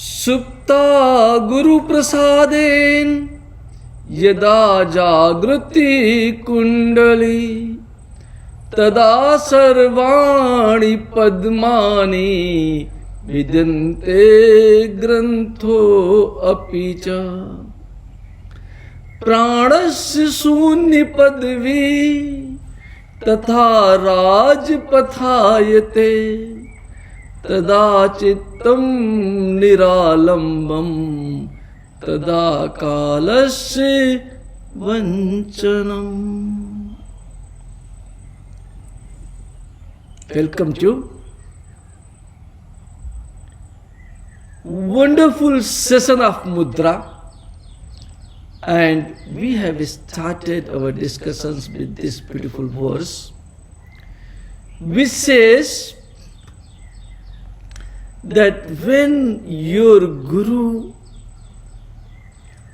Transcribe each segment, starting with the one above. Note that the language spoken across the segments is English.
सुप्ता गुरुप्रसादेन यदा जागृति कुंडली तदा सर्वाणि पद्मानि विद्यन्ते ग्रंथो अपि च प्राणस्य शून्य पदवी तथा राजपथायते तदा चित्तं निरालंबं तदा कालस्य वंचनम. Welcome to wonderful session of mudra, and we have started our discussions with this beautiful verse which says that when your guru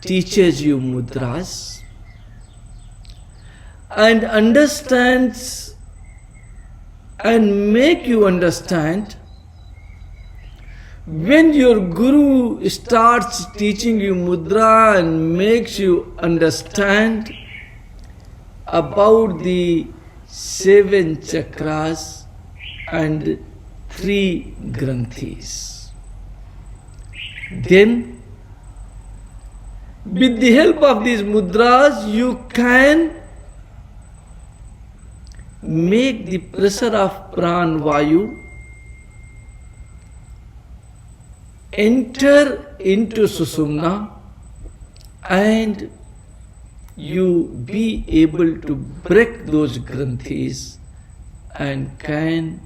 teaches you mudras and understands and make you understand, when your guru starts teaching you mudra and makes you understand about the 7 chakras and 3 granthis, then with the help of these mudras you can make the pressure of pran vayu enter into Sushumna and you be able to break those granthis and can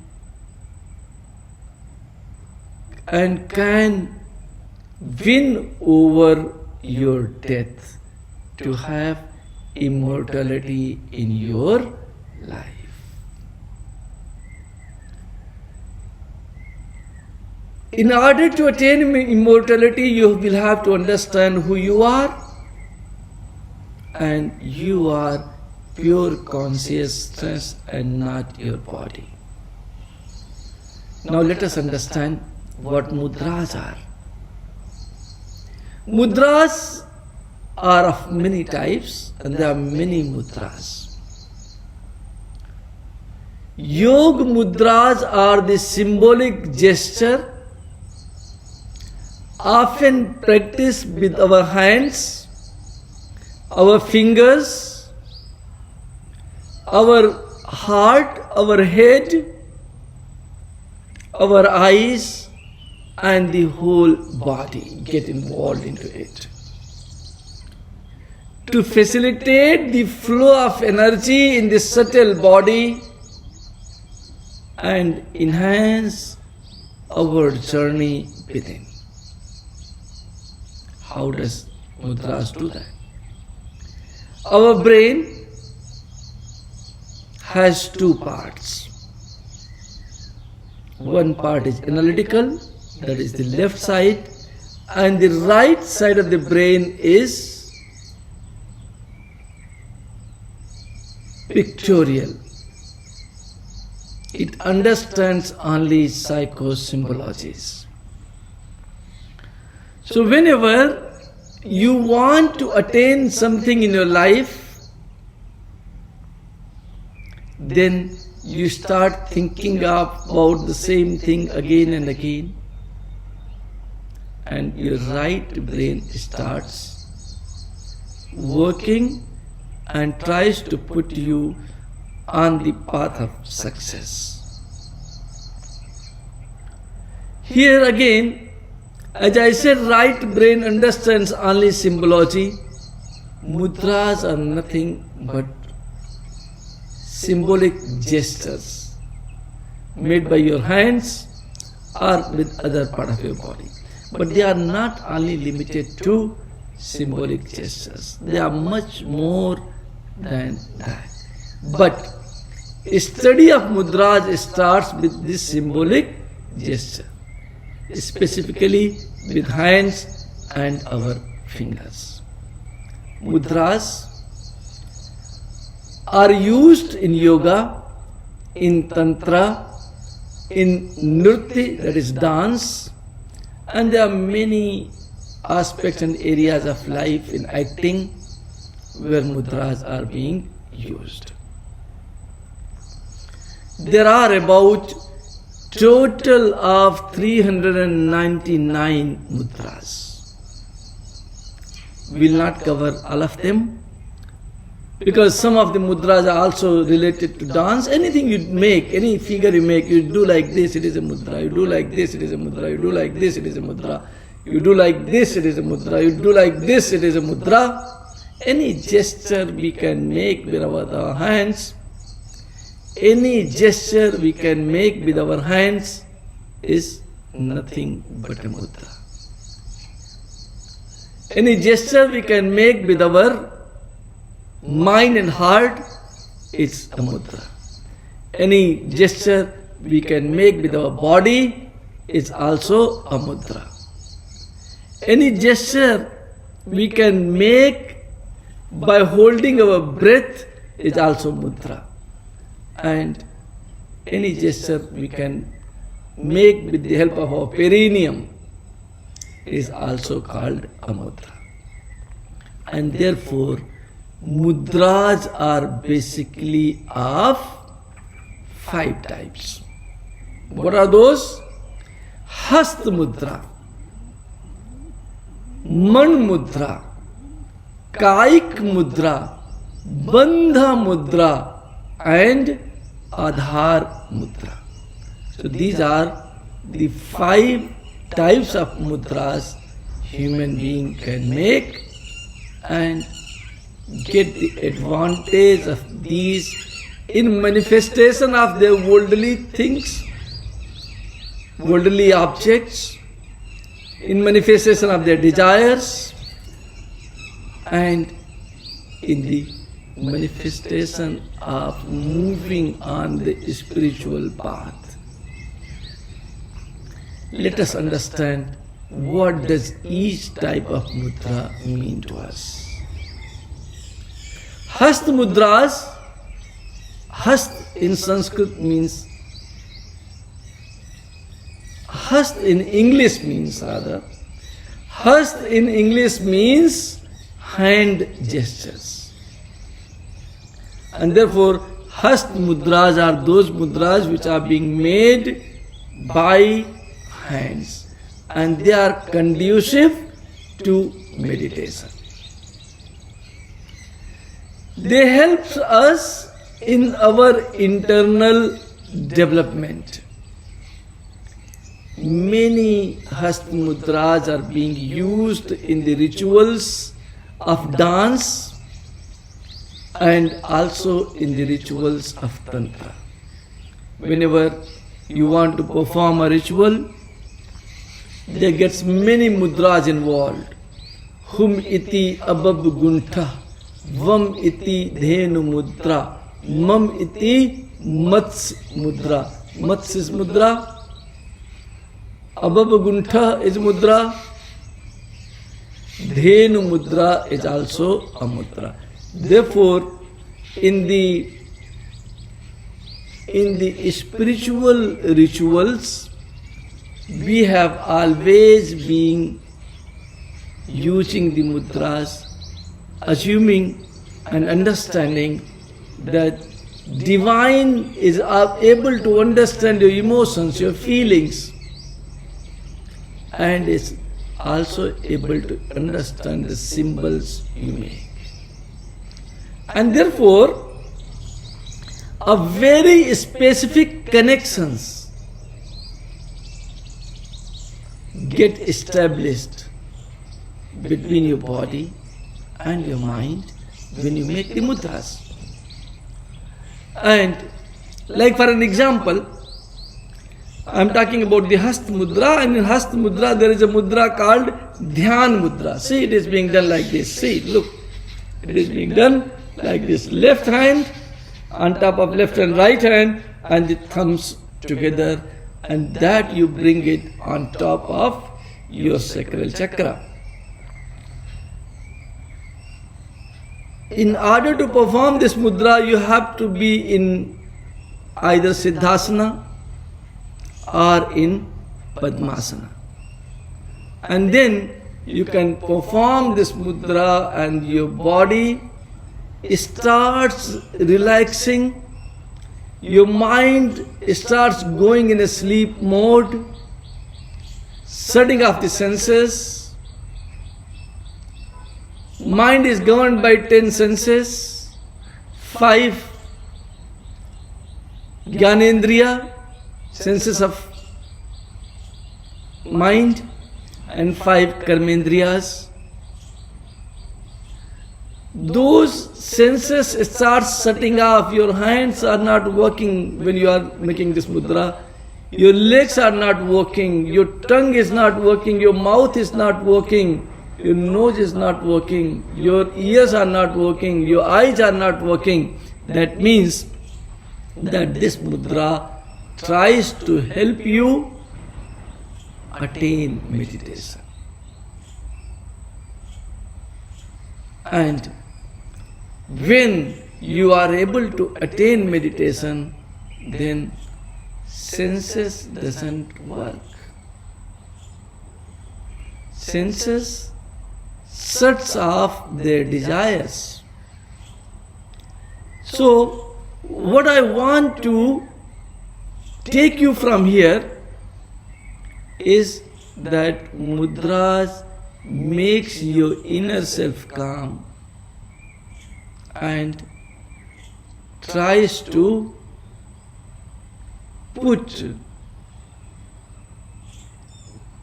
win over your death to have immortality in your life. In order to attain immortality, you will have to understand who you are, and you are pure consciousness and not your body. Now let us understand what mudras are. Mudras are of many types, and there are many mudras. Yoga mudras are the symbolic gesture often practiced with our hands, our fingers, our heart, our head, our eyes, and the whole body get involved into it. To facilitate the flow of energy in the subtle body and enhance our journey within. How does mudras do that? Our brain has 2 parts. One part is analytical, that is the left side, and the right side of the brain is pictorial. It understands only psychosymbologies. So whenever you want to attain something in your life, then you start thinking about the same thing again and again, and your right brain starts working and tries to put you on the path of success. Here again, as I said, right brain understands only symbology. Mudras are nothing but symbolic gestures made by your hands or with other part of your body. But they are not only limited to symbolic gestures. They are much more than that. But a study of mudras starts with this symbolic gesture, specifically with hands and our fingers. Mudras are used in yoga, in tantra, in nritti, that is dance, And there are many aspects and areas of life in acting where mudras are being used. There are about total of 399 mudras. We will not cover all of them because some of the mudras are also related to dance. Anything you make, any figure you make, you do like this, it is a mudra. You do like this, it is a mudra. You do like this, it is a mudra. You do like this, it is a mudra. You do like this, it is a mudra. Any gesture we can make with our hands, any gesture we can make with our hands is nothing but a mudra. Any gesture we can make with our mind and heart is a mudra. Any gesture we can make with our body is also a mudra. Any gesture we can make by holding our breath is also mudra. And any gesture we can make with the help of our perineum is also called a mudra. And therefore, mudras are basically of 5 types. What are those? Hasta mudra, man mudra, kaik mudra, bandha mudra, and adhar mudra. So these are the 5 types of mudras human being can make and get the advantage of these in manifestation of their worldly things, worldly objects, in manifestation of their desires, and in the manifestation of moving on the spiritual path. Let us understand what does each type of mudra mean to us. Hasta mudras, hast in Sanskrit means, hast in English means hand gestures. And therefore, hast mudras are those mudras which are being made by hands, and they are conducive to meditation. They help us in our internal development. Many hasta mudras are being used in the rituals of dance and also in the rituals of tantra. Whenever you want to perform a ritual, there gets many mudras involved. Hum iti abab guntha, vam iti dhenu mudra, mam iti mats mudra. Mats is mudra, abab guntha is mudra, dhenu mudra is also a mudra. Therefore, in the spiritual rituals, we have always been using the mudras, assuming and understanding that divine is able to understand your emotions, your feelings, and is also able to understand the symbols you make. And therefore, a very specific connections get established between your body and your mind when you make the mudras. And like for an example, I am talking about the hasta mudra, and in hasta mudra there is a mudra called dhyan mudra. See, it is being done like this. See, look, it is being done like this. Left hand on top of left and right hand, and the thumbs together, and that you bring it on top of your sacral chakra. In order to perform this mudra, you have to be in either Siddhasana or in Padmasana. And then you can perform this mudra and your body starts relaxing, your mind starts going in a sleep mode, shutting off the senses. Mind is governed by 10 senses, 5 Gyanendriya, senses of mind, and 5 Karmendriyas. Those senses start shutting off. Your hands are not working when you are making this mudra. Your legs are not working. Your tongue is not working. Your mouth is not working. Your nose is not working. Your ears are not working. Your eyes are not working. That means that this mudra tries to help you attain meditation. And when you are able to attain meditation, then senses doesn't work. Senses shuts off their desires. So, what I want to take you from here is that mudras makes your inner self calm and tries to put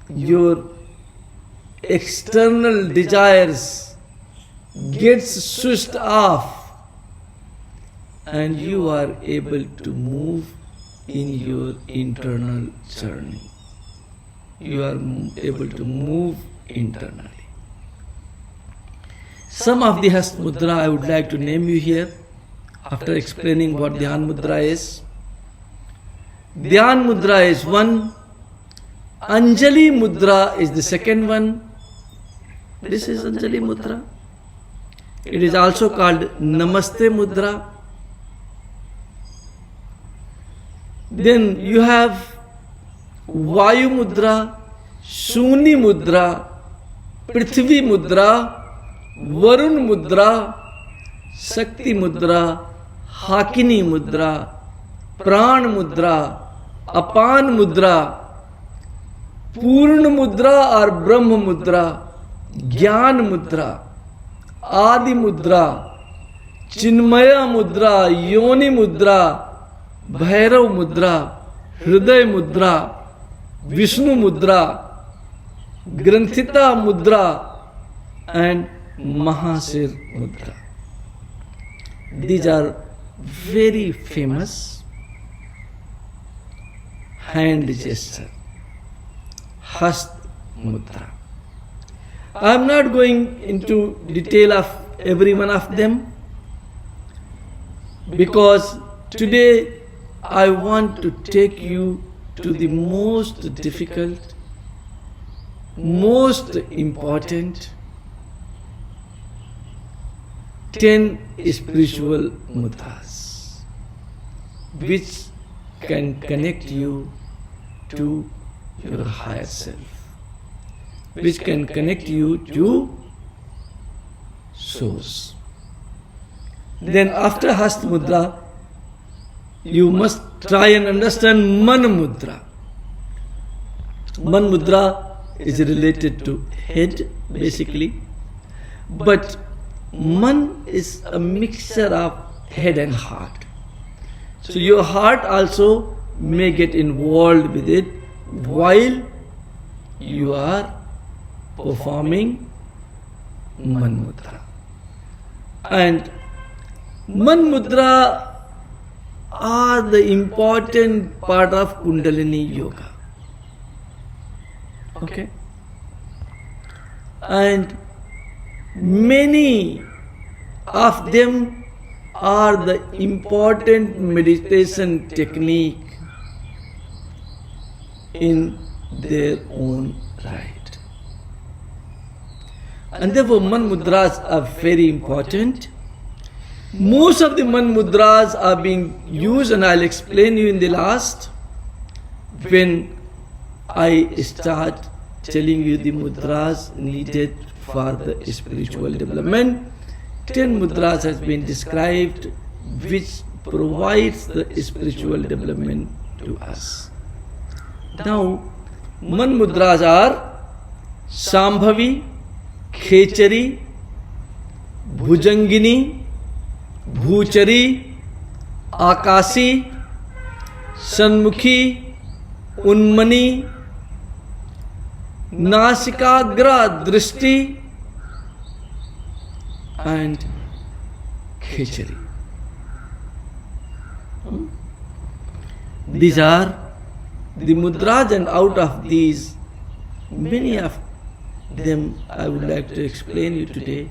your external desires gets switched off and you are able to move in your internal journey. You are able to move internally. Some of the Hast Mudra I would like to name you here after explaining what Dhyan Mudra is. Dhyan Mudra is one. Anjali Mudra is the second one. This is Anjali Mudra. It is also called Namaste Mudra. Then you have Vayu Mudra, Shuni Mudra, Prithvi Mudra, Varun Mudra, Shakti Mudra, Hakini Mudra, Pran Mudra, Apan Mudra, Purna Mudra or Brahma Mudra, Gyan Mudra, Adi Mudra, Chinmaya Mudra, Yoni Mudra, Bhairav Mudra, Hriday Mudra, Vishnu Mudra, Granthita Mudra, and Mahasir Mudra. These are very famous hand gesture, Hast Mudra. I am not going into detail of every one of them because today I want to take you to the most difficult, most important 10 spiritual mudras which can connect you to your higher self, which can connect you to source. Then after Hast Mudra, you must try and understand Man Mudra. Man Mudra is related to head basically, but Man is a mixture of head and heart. So your heart also may get involved with it while you are performing Man Mudra. And Man Mudra are the important part of Kundalini Yoga. Okay? And many of them are the important meditation technique in their own right. And therefore Man Mudras are very important. Most of the Man Mudras are being used, and I'll explain you in the last when I start telling you the mudras needed for the spiritual development. 10 mudras has been described which provides the spiritual development to us. Now, 1 mudras are Shambhavi, Khechari, Bhujangini, Bhuchari, Akasi, Sanmukhi, Unmani, Nasikagra Drishti, and Khechari. These are the mudras, and out of these, many of them I would like to explain you today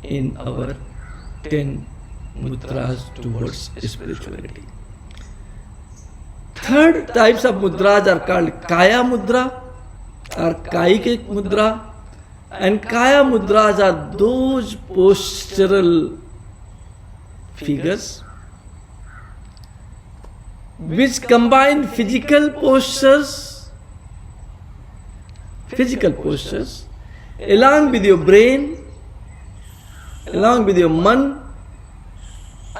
in our 10 mudras towards spirituality. Third types of mudras are called Kaya mudra or Kaikik mudra, and Kaya mudras are those postural figures which combine physical postures along with your brain, along with your man,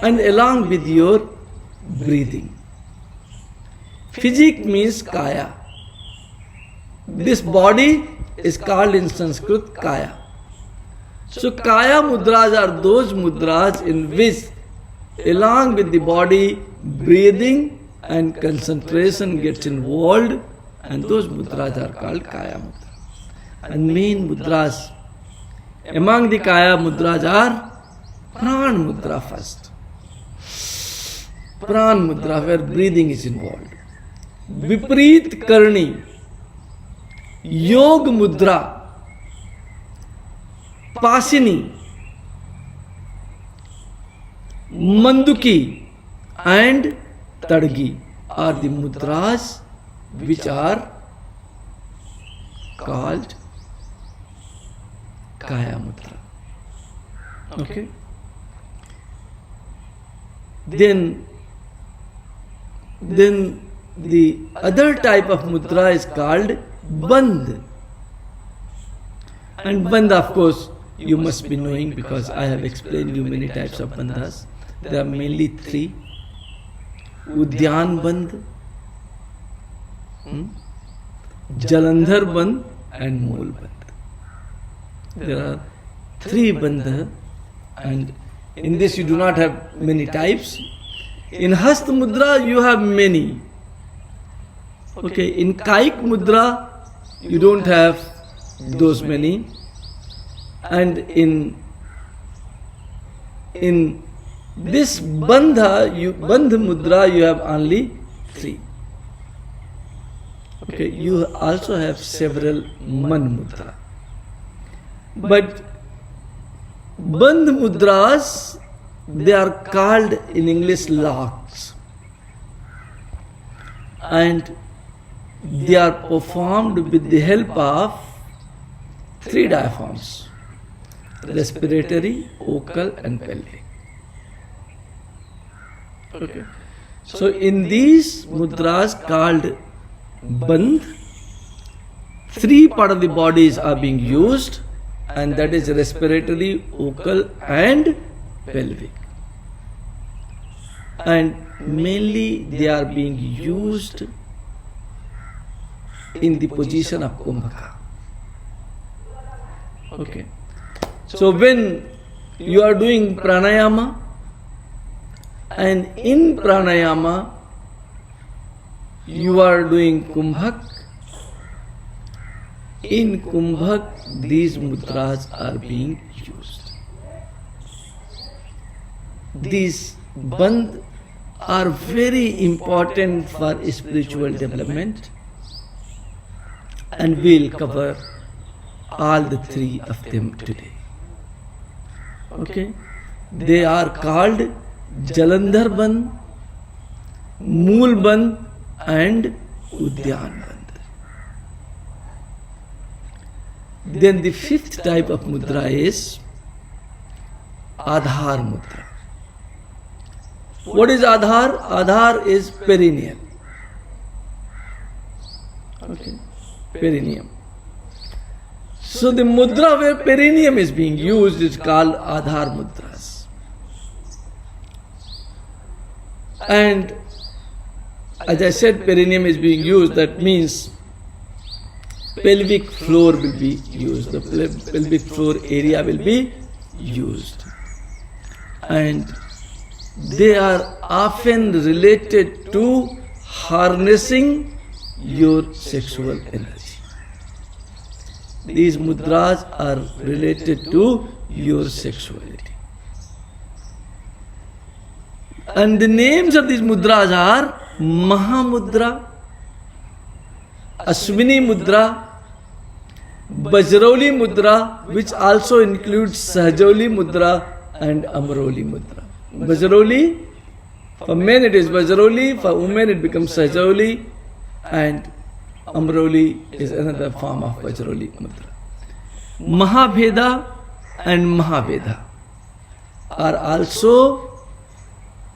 and along with your breathing. Physic means Kaya. This body is called in Sanskrit Kaya. So Kaya mudras are those mudras in which, along with the body, breathing and concentration gets involved, and those mudras are called Kaya mudra. And main mudras among the Kaya mudras are Pran mudra first. Pran mudra, where breathing is involved. Vipreet Karni, Yog mudra, Pasini, Manduki, and Tadgi are the mudras which are called Kaya mudra. Okay? Then the other type of mudra is called Bandh. And Bandh, of course, you must be knowing because I have explained you many types of bandhas. There are mainly 3. Udyan Bandh, Jalandhar Bandh, and Mool Bandh. There are 3 bandha, and in this you do not have many types. In Hast mudra you have many. Okay, in Kaik mudra you don't have those many, and in this bandha mudra you have only 3. Okay, you also have several man mudra, but bandh mudras, they are called in English locks, and they are performed with the help of 3 diaphragms: respiratory, vocal, and pelvic. Okay. So in these mudras called bandh, 3 parts of the bodies are being used, and that is respiratory, vocal, and pelvic. And mainly they are being used in the position of Kumbhaka. Okay. So when you are doing pranayama, and in pranayama you are doing Kumbhak, in Kumbhak these mudras are being used. These bandh are very important for spiritual development, and we'll cover all the 3 of them today. Okay? They are called Jalandhar Bandh, Mool Bandh, and Udyan Bandh. Then the 5th type of mudra is Adhar mudra. What is Adhar? Adhar is perineum. Okay, perineum. So the mudra where perineum is being used is called Adhar mudras. And as I said, perineum is being used, that means pelvic floor will be used, the pelvic floor area will be used. And they are often related to harnessing your sexual energy. These mudras are related to your sexuality. And the names of these mudras are Mahamudra, Ashwini Mudra, Bajrauli Mudra, which also includes Sahajoli Mudra and Amroli Mudra. Bajrauli, for men it is Bajrauli, for women it becomes Sahajoli, and Amroli is another form of Bajrauli Mudra. Mahabheda and Mahaveda are also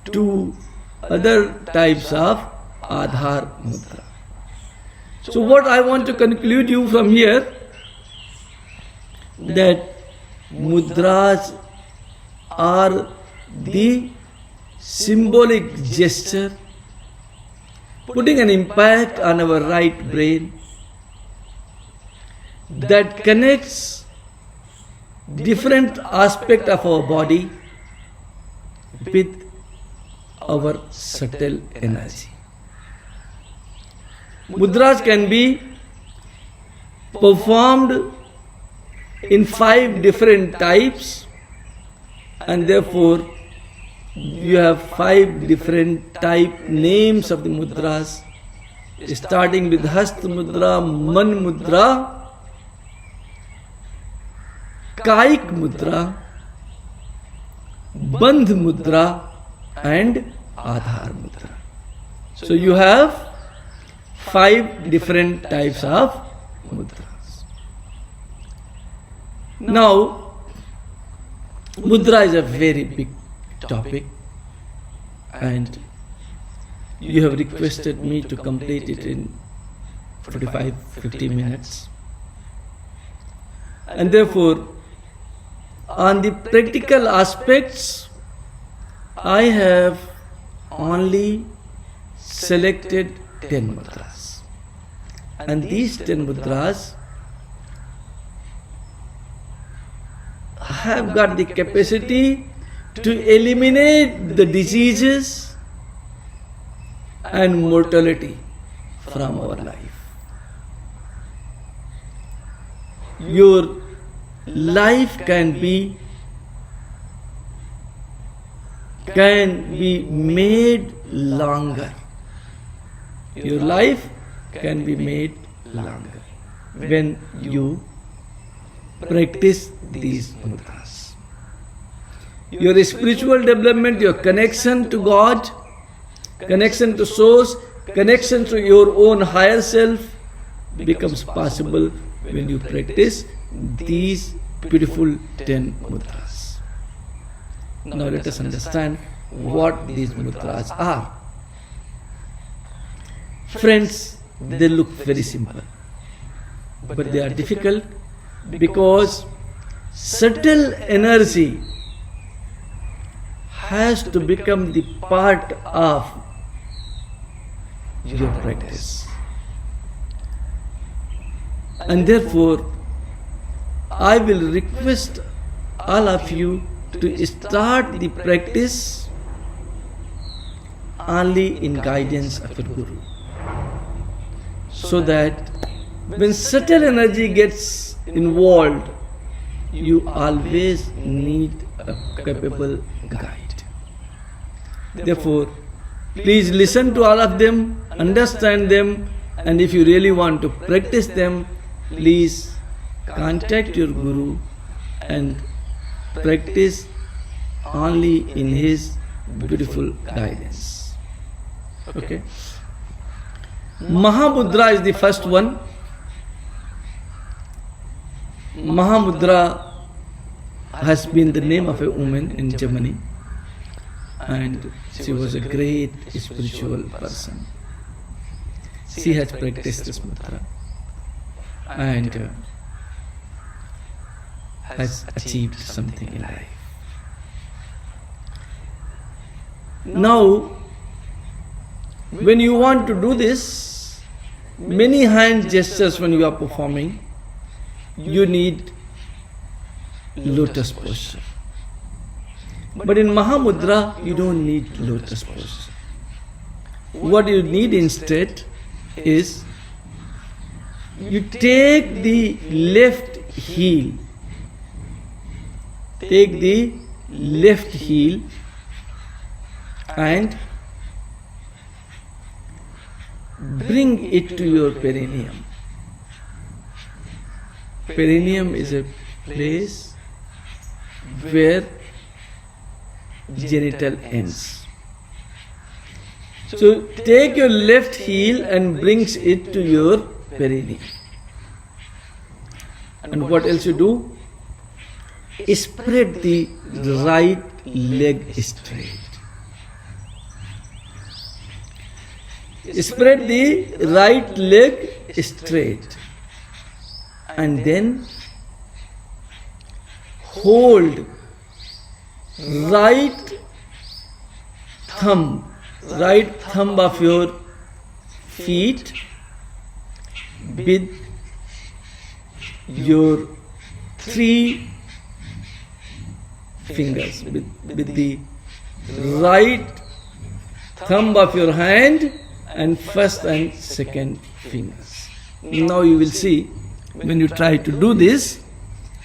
two other types of Adhar Mudra. So what I want to conclude you from here, that mudras are the symbolic gesture putting an impact on our right brain that connects different aspects of our body with our subtle energy. Mudras can be performed in 5 different types, and therefore you have 5 different type names of the mudras, starting with Hast Mudra, Man Mudra, Kaik Mudra, Bandh Mudra and Adhar Mudra. So you have 5 different types of mudras. Now, mudra is a very big topic, and you have requested me to complete it in 45-50 minutes. And therefore, on the practical aspects, I have only selected 10 mudras. And these 10 mudras have got the capacity to eliminate the diseases and mortality from our life. Your life can be made longer. Your life can be made longer when you practice these mudras. Your spiritual development, your connection to God, connection to source, connection to your own higher self becomes possible when you practice these beautiful 10 mudras. Now let us understand what these mudras are. Friends, they look very simple, but they are difficult because subtle energy has to become the part of your practice. And therefore, I will request all of you to start the practice only in guidance of your Guru, so that when subtle energy gets involved, you always need a capable guide. Therefore, please listen to all of them, understand them, and if you really want to practice them, please contact your Guru and practice only in his beautiful guidance. Okay? Mahamudra is the first one. Mahamudra has been the name of a woman in Germany, and she was a great spiritual person. She has practiced this mudra, and has achieved something in life. Now, when you want to do this, many hand gestures when you are performing, you need lotus posture. But in Mahamudra, you don't need lotus posture. What you need instead is, you take the left heel, and bring it to your perineum. Perineum is a place where genital ends. So take your left heel and brings it to your perineum. And what else you do? Spread the right leg straight. Spread the right leg straight. And then hold right thumb of your feet with your 3 fingers, with the right thumb of your hand and first and second fingers. Now you will see, when you try to do this,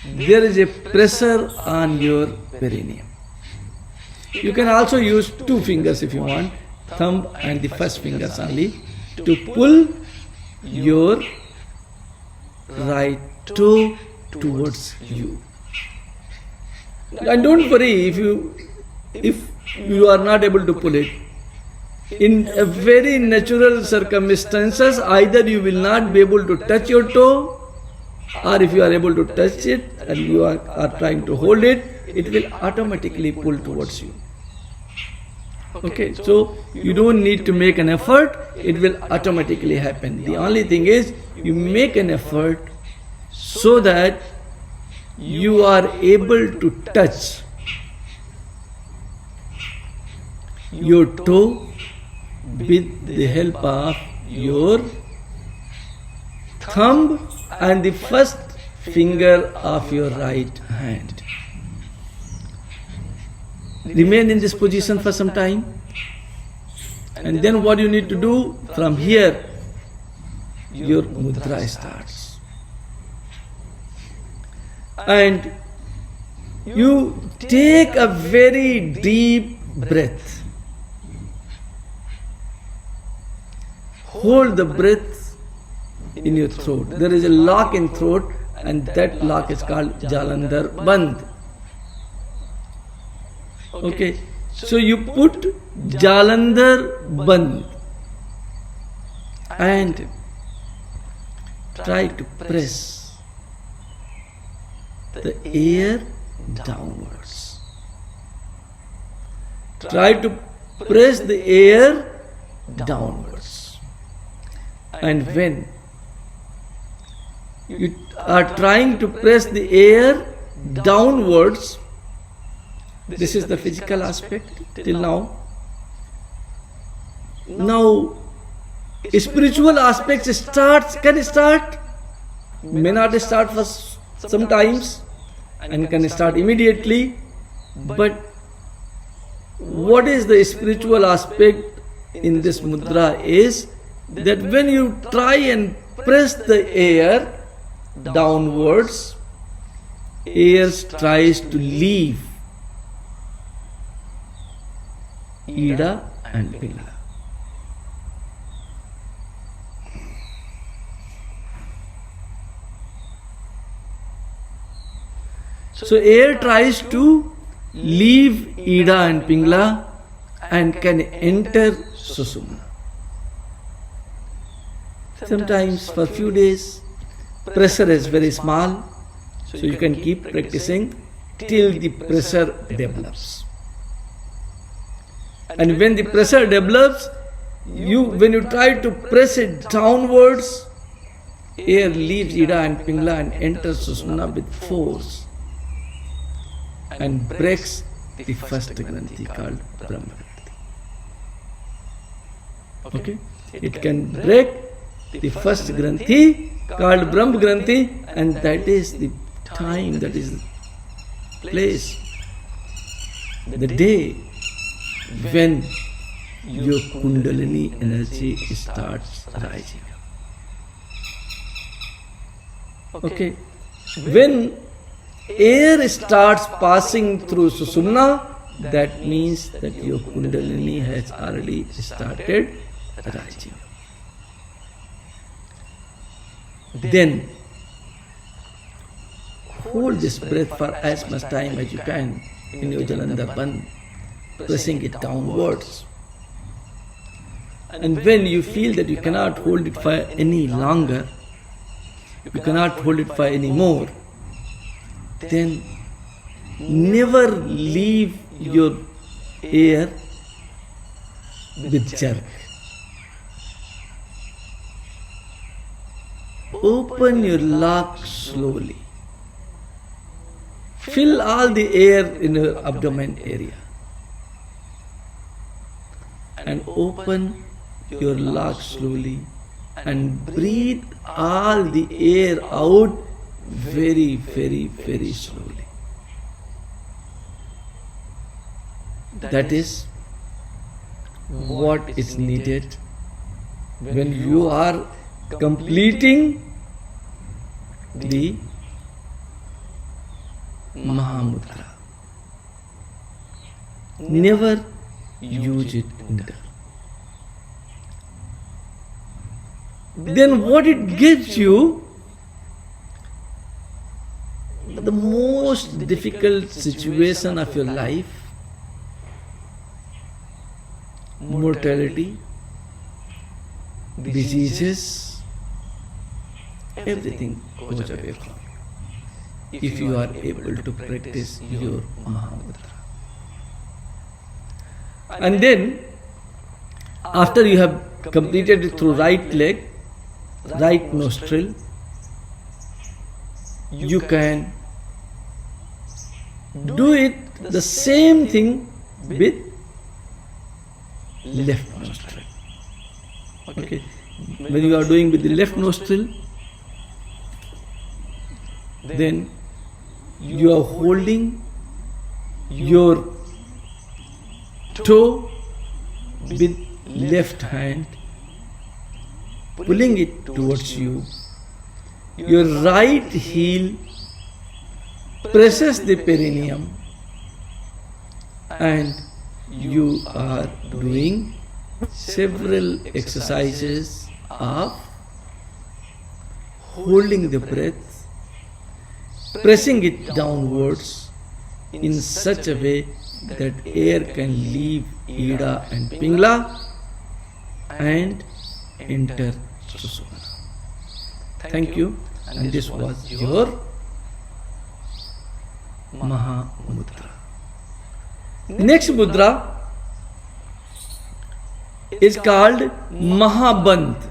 there is a pressure on your perineum. You can also use 2 fingers if you want, thumb and the first fingers only, to pull your right toe towards you. And don't worry if you are not able to pull it. In a very natural circumstances, either you will not be able to touch your toe, or if you are able to touch it and you are trying to hold it, it will automatically pull towards you. Okay, so you don't need to make an effort, it will automatically happen. The only thing is, you make an effort so that you are able to touch your toe with the help of your thumb and the first finger of your right hand. Remain in this position for some time, and then what you need to do, from here your mudra starts, and you take a very deep breath. Hold the breath in your throat. There is a lock in throat, and that lock is called Jalandhar Bandh. Okay, so you put Jalandhar Bandh and try to press the air downwards. Try to press the air downwards. And when you are trying to press the air downwards, this is the physical aspect till now. Now, spiritual aspects can start, may not start for sometimes, and can start immediately. But what is the spiritual aspect in this mudra is that when you try and press the air downwards, air tries to leave Ida and Pingala. So air tries to leave Ida and Pingala and can enter Sushumna. Sometimes for few days pressure is very small, so you can keep practicing till the pressure develops. And when the pressure develops, when you try to press it downwards, air leaves Ida and Pingala and enters Sushumna with force. and breaks the first Granthi called Brahma Granthi. Okay? It can break the first Granthi called Brahma Granthi, and that is the time, that is the place, the day when your Kundalini energy starts rising. Okay? When air starts passing through Susumna, that means that your Kundalini has already started rising. Then hold this breath for as much time as you can in your Jalandhar Bandh, pressing it downwards. And when you feel that you cannot hold it for any longer, you cannot hold it for any more, then never leave your air with jerk. Open your lock slowly. Fill all the air in your abdomen area. And open your lock slowly and breathe all the air out very, very, very slowly. That is what is needed when you are completing the Mahamudra. Never use it in there. Then what it gives you, the most difficult situation of your life, mortality, diseases, everything goes away from you if you are able to practice your Mahamudra. And then, after you have completed it through right leg, right nostril, you can do it the same thing with left nostril. Okay. When you are doing with the left nostril, then you are holding your toe with left hand, pulling it towards you. Your right heel presses the perineum, and you are doing several exercises of holding the breath, pressing it downwards in such a way that air can leave Ida and Pingla and enter Susumna. Thank you, and this was your Mahamudra. Next mudra is called Mahabandh.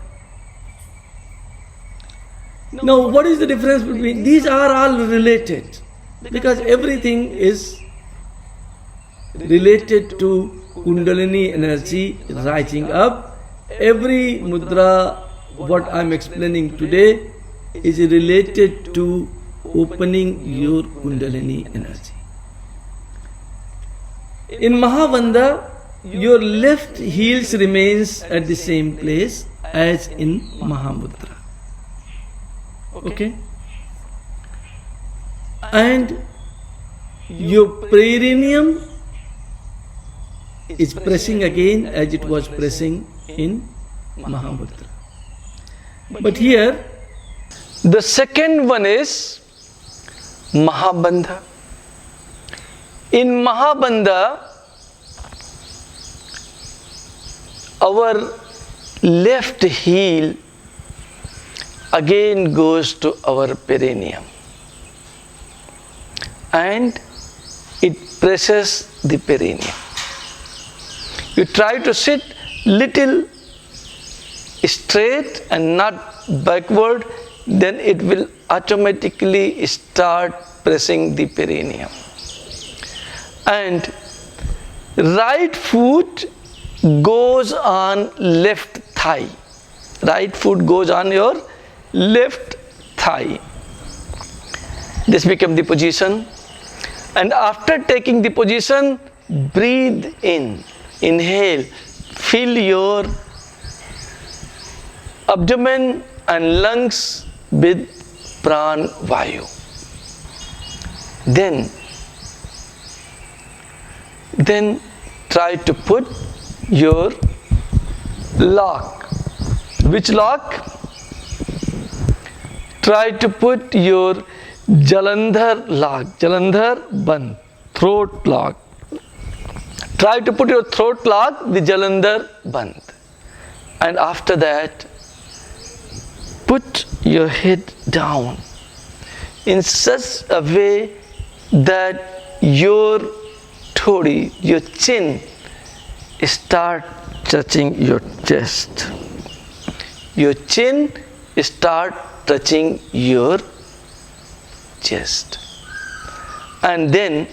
Now, what is the difference between these? Are all related, because everything is related to Kundalini energy rising up. Every mudra, what I am explaining today, is related to opening your Kundalini energy. In Mahabandha, your left heels remains at the same place as in Mahamudra. Okay? And your perineum is pressing again as it was pressing in Mahamudra. But here, the second one is Mahabandha. In Mahabandha, our left heel again goes to our perineum and it presses the perineum. You try to sit little straight and not backward, then it will automatically start pressing the perineum. And right foot goes on left thigh. Right foot goes on your left thigh. This becomes the position. And after taking the position, breathe in. Inhale. Fill your abdomen and lungs with pran vayu. Then try to put your lock. Which lock? Try to put your Jalandhar lock, Jalandhar Bandh, throat lock. Try to put your throat lock, the Jalandhar Bandh. And after that, put your head down in such a way that your thodi, your chin, start touching your chest. Your chin start touching your chest. And then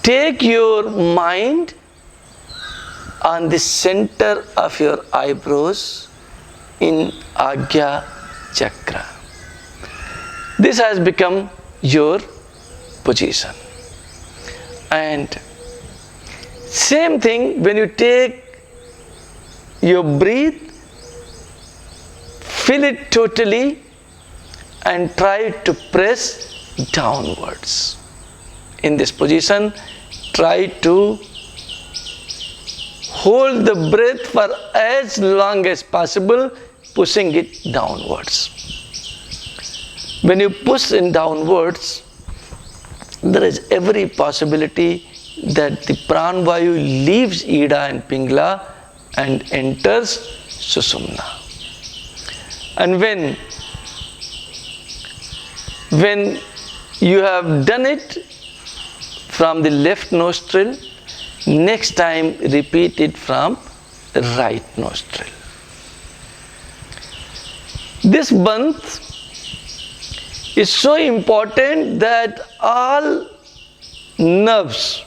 take your mind on the center of your eyebrows in Agya Chakra. This has become your position. And same thing when you take your breath, fill it totally and try to press downwards. In this position, try to hold the breath for as long as possible, pushing it downwards. When you push in downwards, there is every possibility that the pranvayu leaves Ida and Pingala and enters Susumna. And when you have done it from the left nostril, next time repeat it from the right nostril. This bandh is so important that all nerves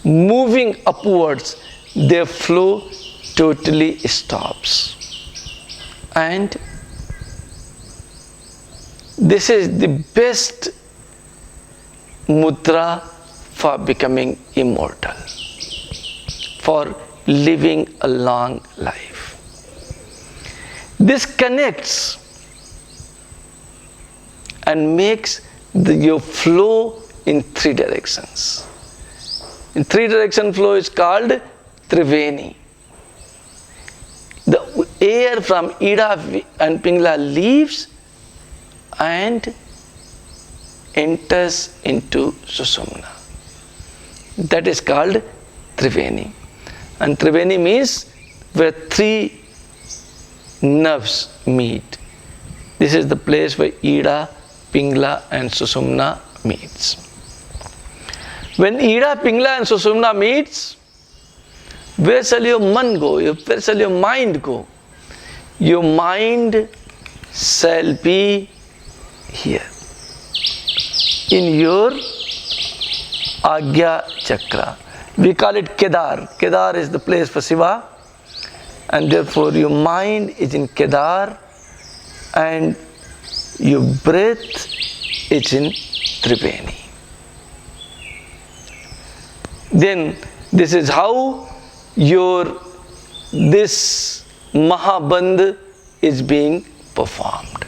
moving upwards, their flow totally stops. And this is the best mudra for becoming immortal, for living a long life. This connects and makes your flow in three directions. In three direction flow is called Triveni. The air from Ida and Pingala leaves and enters into Susumna. That is called Triveni. And Triveni means where three nerves meet. This is the place where Ida, Pingala and Susumna meets. When Ida, Pingala and Susumna meets, where shall your man go? Where shall your mind go? Your mind shall be here, in your Agya Chakra. We call it Kedar. Kedar is the place for Shiva, and therefore your mind is in Kedar and your breath is in Triveni. Then this is how this Mahabandh is being performed.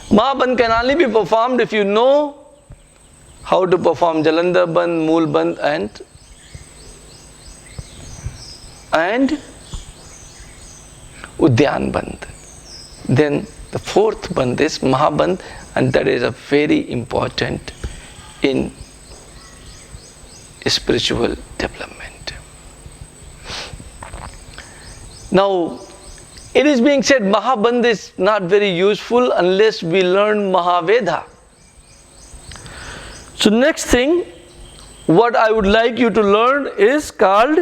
Mahabandh can only be performed if you know how to perform Jalandhar Bandh, Mool Bandh and Udyan Bandh. Then the fourth Bandh is Mahabandh, and that is a very important in spiritual development. Now, it is being said Mahabandh is not very useful unless we learn Mahaveda. So next thing, what I would like you to learn is called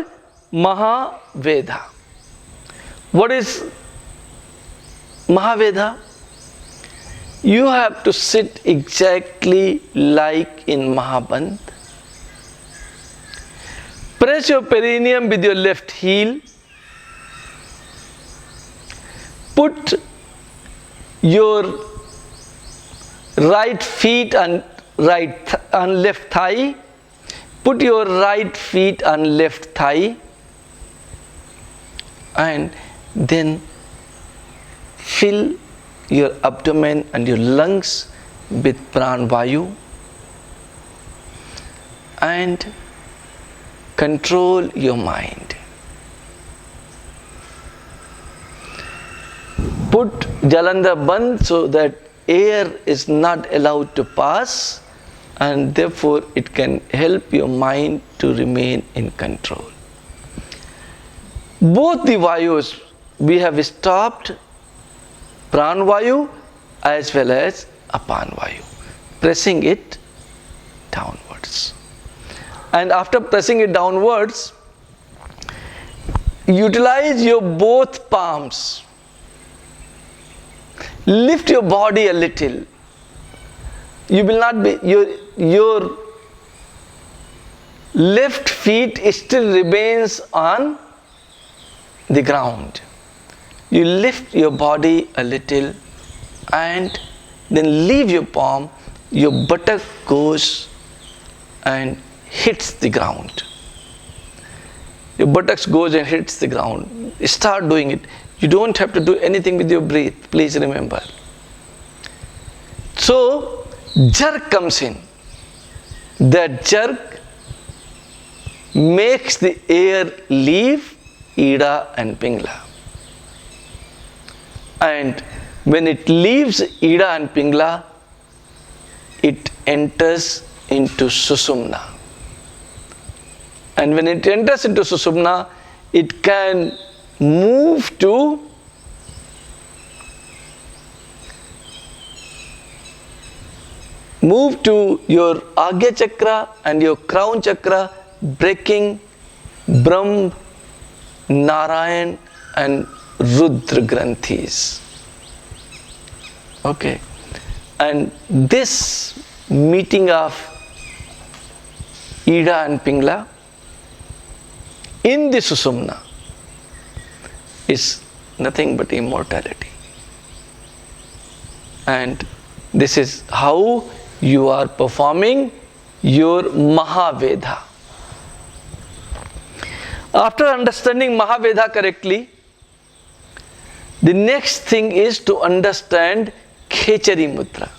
Mahaveda. What is Mahaveda? You have to sit exactly like in Mahabandh. Press your perineum with your left heel. Put your right feet on left thigh. Put your right feet on left thigh. And then fill your abdomen and your lungs with pranavayu and control your mind. Put Jalandhar Bandh so that air is not allowed to pass, and therefore it can help your mind to remain in control. Both the vayus we have stopped, pranavayu as well as apanvayu, pressing it downwards. And after pressing it downwards, utilize your both palms. Lift your body a little. You will not be, your left feet still remains on the ground. You lift your body a little and then leave your palm, your buttock goes and hits the ground. Your buttocks goes and hits the ground. Start doing it. You don't have to do anything with your breath, please remember. So, jerk comes in. That jerk makes the air leave Ida and Pingala. And when it leaves Ida and Pingala, it enters into Susumna. And when it enters into Susumna, it can move to your Agya Chakra and your Crown Chakra, breaking Brahm, Narayan and Rudra Granthis. Okay. And this meeting of Ida and Pingala in the Susumna is nothing but immortality. And this is how you are performing your Mahaveda. After understanding Mahaveda correctly, the next thing is to understand Khechari Mudra.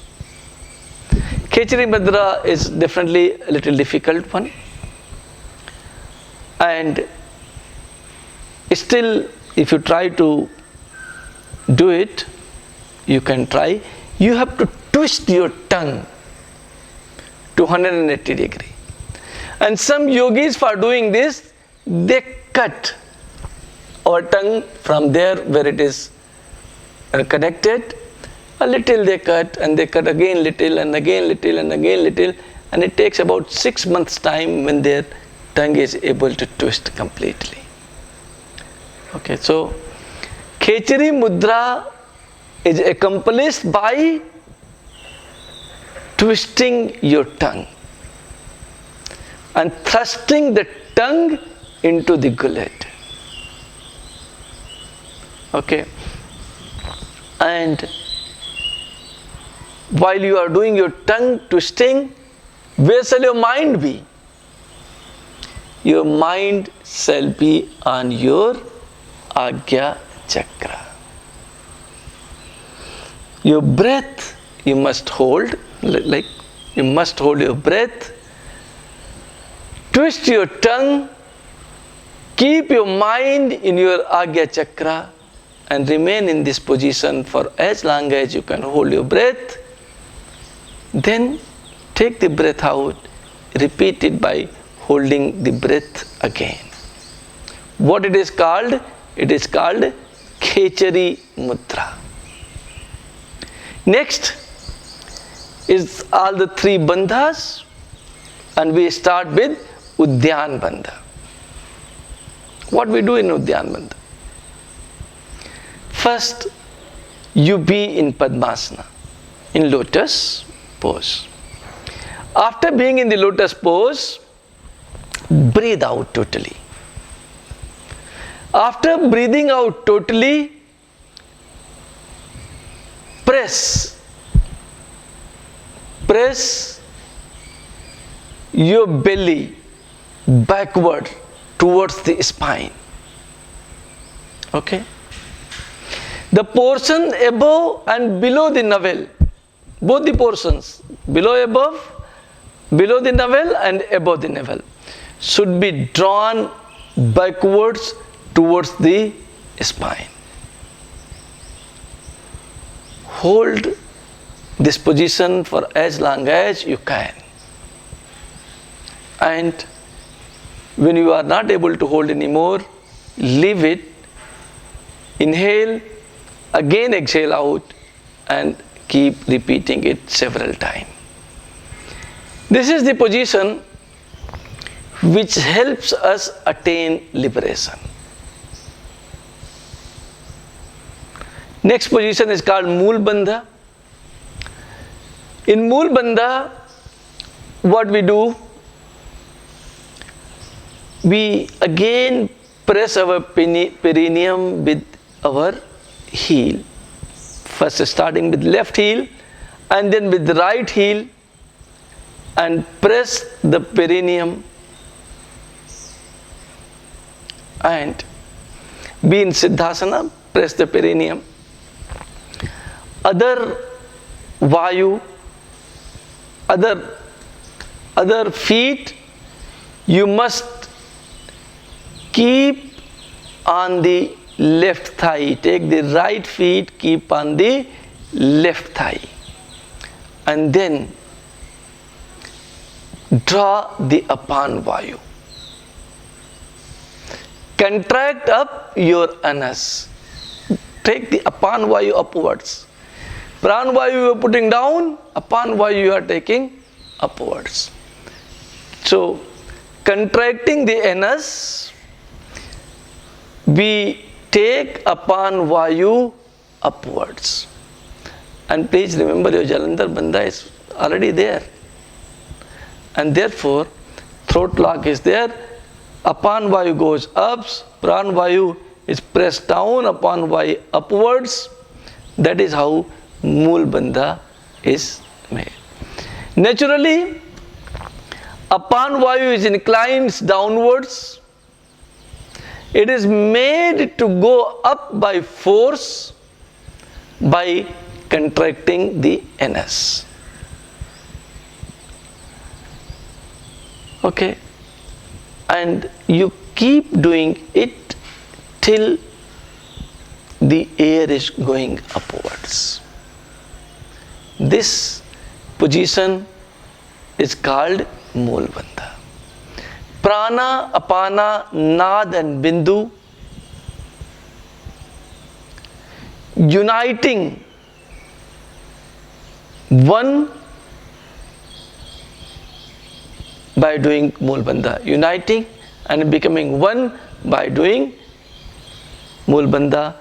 Khechari Mudra is definitely a little difficult one. And still, if you try to do it, you can try. You have to twist your tongue to 180 degree. And some yogis, for doing this, they cut our tongue from there where it is connected. A little they cut, and they cut again little, and again little, and again little. And it takes about 6 months time when their tongue is able to twist completely. Okay, so Khechari Mudra is accomplished by twisting your tongue and thrusting the tongue into the gullet. Okay, and while you are doing your tongue twisting, where shall your mind be? Your mind shall be on your Agya Chakra. Your breath you must hold, like you must hold your breath, twist your tongue, keep your mind in your Agya Chakra and remain in this position for as long as you can hold your breath. Then take the breath out, repeat it by holding the breath again. What it is called? It is called Khechari Mudra. Next is all the three bandhas, and we start with Udyan Bandha. What we do in Udyan Bandha? First, you be in Padmasana. in lotus pose. After being in the lotus pose, breathe out totally. After breathing out totally, press your belly backward towards the spine. Okay? The portion above and below the navel, both the portions, below the navel and above the navel, should be drawn backwards towards the spine. Hold this position for as long as you can. And when you are not able to hold anymore, leave it, inhale, again exhale out, and keep repeating it several times. This is the position which helps us attain liberation. Next position is called Mool Bandha. In Mool Bandha, what we do, we again press our perineum with our heel. First starting with left heel and then with the right heel, and press the perineum and be in Siddhasana, press the perineum. Other Vayu, other feet, you must keep on the left thigh. Take the right feet, keep on the left thigh, and then draw the Apan Vayu. Contract up your anus. Take the Apan Vayu upwards. Pran Vayu you are putting down, Apan Vayu you are taking upwards. So, contracting the anus, we take Apan Vayu upwards. And please remember, your Jalandhar Bandha is already there. And therefore, throat lock is there. Apan Vayu goes up, Pran Vayu is pressed down, Apan Vayu upwards. That is how Mool Bandha is made. Naturally, Apan Vayu is inclined downwards. It is made to go up by force by contracting the anus. Okay? And you keep doing it till the air is going upwards. This position is called Mool Bandha. Prana, Apana, Nad and Bindu uniting one by doing Mool Bandha. Uniting and becoming one by doing Mool Bandha,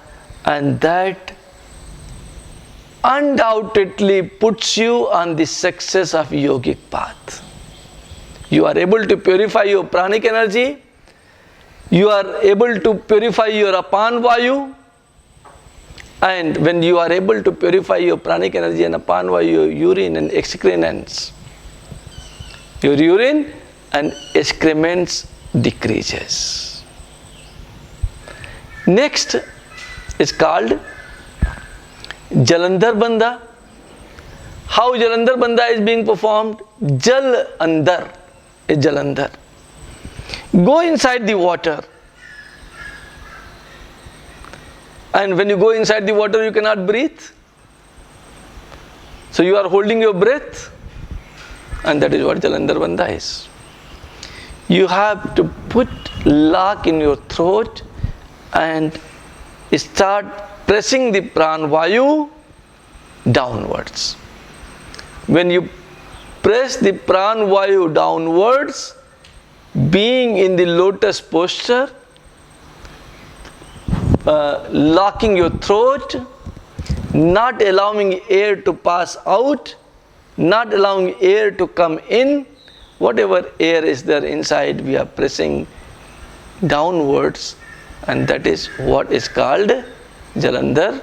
and that undoubtedly puts you on the success of yogic path. You are able to purify your pranic energy, you are able to purify your Apan Vayu, and when you are able to purify your pranic energy and Apan Vayu, your urine and excrements, your urine and excrements decreases. Next is called Jalandhar Bandha. How Jalandhar Bandha is being performed? Jal Andar is Jalandhar. Go inside the water. And when you go inside the water, you cannot breathe. So you are holding your breath. And that is what Jalandhar Bandha is. You have to put lock in your throat and start pressing the Pran Vayu downwards. When you press the Pran Vayu downwards, being in the lotus posture, locking your throat, not allowing air to pass out, not allowing air to come in. Whatever air is there inside, we are pressing downwards, and that is what is called Jalandhar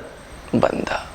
Bandha.